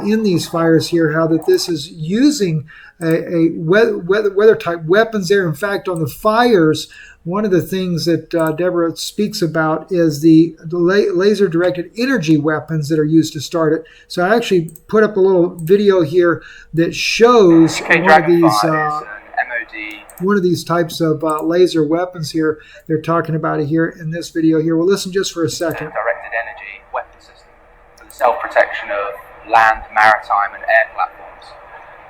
in these fires here, how that this is using a weather type weapons there. In fact, on the fires, one of the things that Deborah speaks about is the laser directed energy weapons that are used to start it. So I actually put up a little video here that shows one of these types of laser weapons here. They're talking about it here in this video here. We'll listen just for a second. Directed energy weapon system for the self-protection of land, maritime and air platforms.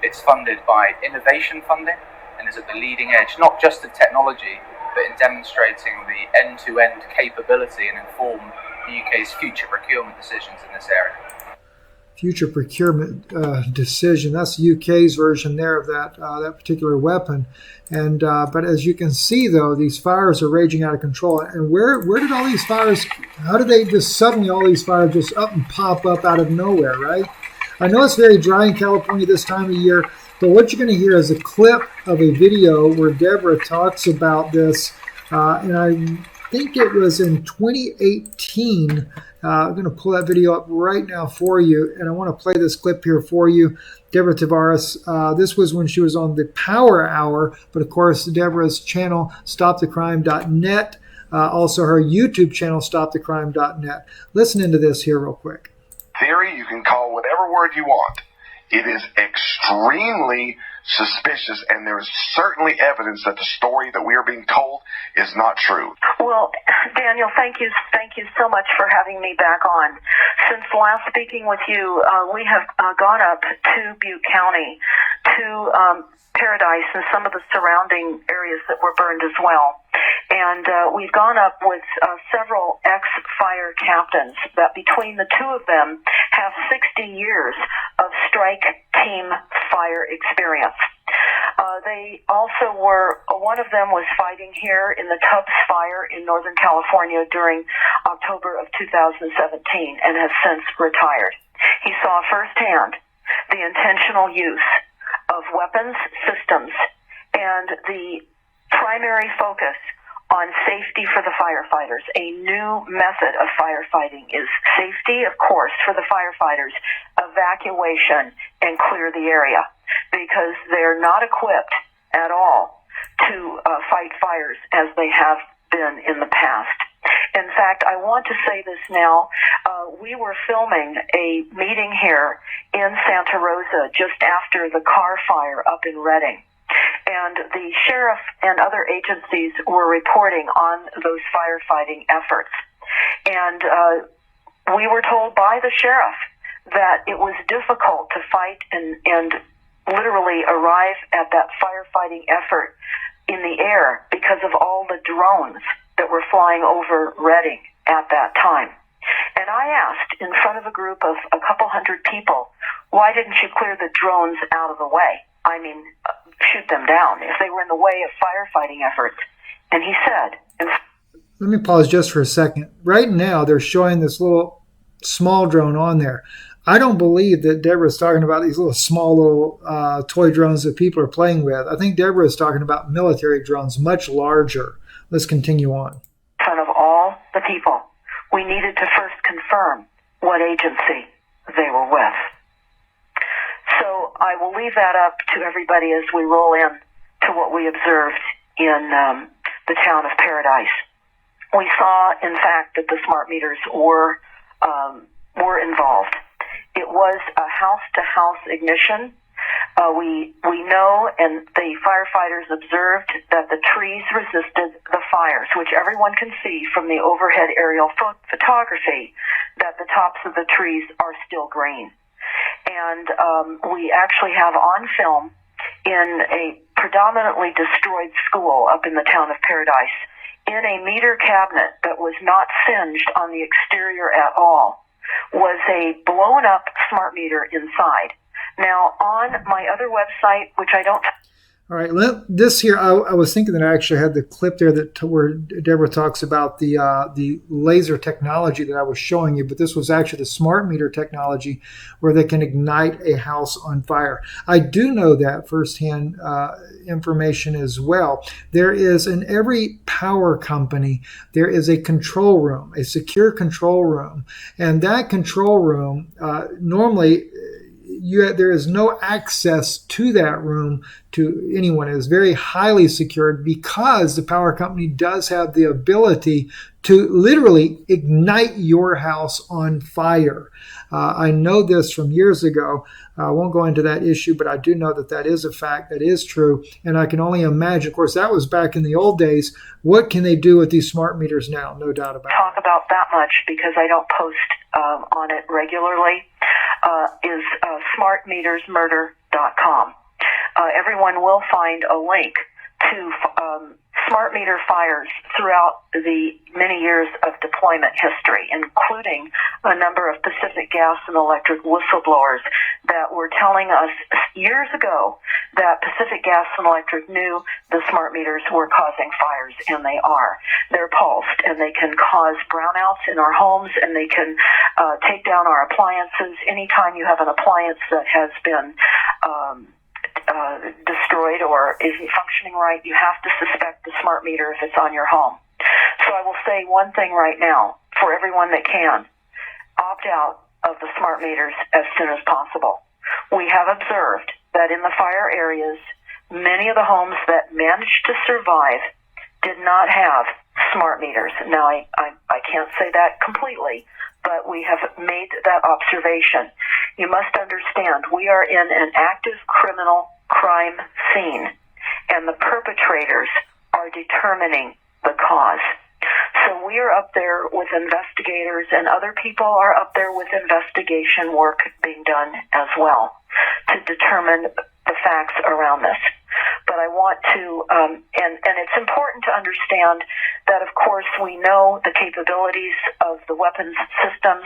It's funded by innovation funding and is at the leading edge, not just in technology, but in demonstrating the end-to-end capability and inform the UK's future procurement decisions in this area. Future procurement decision. That's the UK's version there of that particular weapon. And but as you can see, though, these fires are raging out of control. And where did all these fires? How did they just suddenly all these fires just up and pop up out of nowhere? Right? I know it's very dry in California this time of year, but what you're going to hear is a clip of a video where Deborah talks about this, and I think it was in 2018. I'm going to pull that video up right now for you, and I want to play this clip here for you. Deborah Tavares, this was when she was on the Power Hour, but of course Deborah's channel, stopthecrime.net, also her YouTube channel, stopthecrime.net. Listen into this here real quick. Theory, you can call whatever word you want. It is extremely suspicious, and there is certainly evidence that the story that we are being told is not true. Well, Daniel, thank you so much for having me back on. Since last speaking with you, we have gone up to Butte County, to Paradise and some of the surrounding areas that were burned as well. And we've gone up with several ex-fire captains that between the two of them have 60 years of strike team fire experience. They also one of them was fighting here in the Tubbs Fire in Northern California during October of 2017 and has since retired. He saw firsthand the intentional use of weapons systems and the primary focus on safety for the firefighters. A new method of firefighting is safety, of course, for the firefighters, evacuation, and clear the area, because they're not equipped at all to fight fires as they have been in the past. In fact, I want to say this now. We were filming a meeting here in Santa Rosa just after the Carr fire up in Redding. And the sheriff and other agencies were reporting on those firefighting efforts. And we were told by the sheriff that it was difficult to fight and literally arrive at that firefighting effort in the air because of all the drones that were flying over Redding at that time. And I asked in front of a group of a couple hundred people, why didn't you clear the drones out of the way? I mean, shoot them down if they were in the way of firefighting efforts. And he said... Let me pause just for a second. Right now, they're showing this little small drone on there. I don't believe that Deborah's talking about these small toy drones that people are playing with. I think Deborah is talking about military drones, much larger. Let's continue on. In front of all the people, we needed to first confirm what agency they were with. So I will leave that up to everybody as we roll in to what we observed in the town of Paradise. We saw, in fact, that the smart meters were involved. It was a house-to-house ignition. We know, and the firefighters observed, that the trees resisted the fires, which everyone can see from the overhead aerial photography, that the tops of the trees are still green. And we actually have on film in a predominantly destroyed school up in the town of Paradise, in a meter cabinet that was not singed on the exterior at all, was a blown up smart meter inside. Now, on my other website, which I don't... All right, this here, I was thinking that I actually had the clip there where Deborah talks about the laser technology that I was showing you, but this was actually the smart meter technology where they can ignite a house on fire. I do know that firsthand information as well. There is, in every power company, there is a control room, a secure control room, and that control room normally there is no access to that room to anyone. It is very highly secured because the power company does have the ability to literally ignite your house on fire. I know this from years ago. I won't go into that issue, but I do know that that is a fact, that is true. And I can only imagine, of course, that was back in the old days. What can they do with these smart meters now? No doubt about it. Talk about that much because I don't post on it regularly, is smartmetersmurder.com. Everyone will find a link to smart meter fires throughout the many years of deployment history, including a number of Pacific Gas and Electric whistleblowers that were telling us years ago that Pacific Gas and Electric knew the smart meters were causing fires, and they are. They're pulsed, and they can cause brownouts in our homes, and they can take down our appliances. Anytime you have an appliance that has been destroyed or isn't functioning right, you have to suspect the smart meter if it's on your home. So I will say one thing right now for everyone that can: opt out of the smart meters as soon as possible. We have observed that in the fire areas, many of the homes that managed to survive did not have smart meters. Now, I can't say that completely, but we have made that observation. You must understand, we are in an active criminal crime scene, and the perpetrators are determining the cause. So we are up there with investigators, and other people are up there with investigation work being done as well to determine the facts around this. But I want to, and it's important to understand that, of course, we know the capabilities of the weapons systems.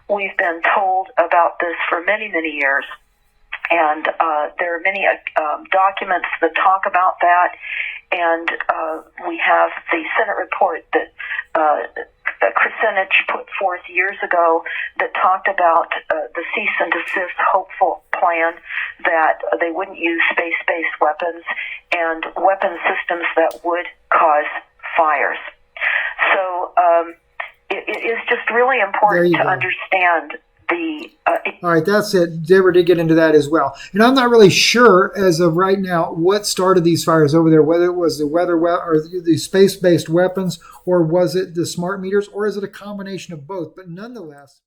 We've been told about this for many, many years. And there are many documents that talk about that. And we have the Senate report that Kucinich put forth years ago that talked about the cease and desist hopeful plan, that they wouldn't use space-based weapons and weapon systems that would cause fires. So it is just really important to understand all right, that's it. Deborah did get into that as well. And I'm not really sure as of right now what started these fires over there, whether it was the weather or the space-based weapons, or was it the smart meters, or is it a combination of both? But nonetheless...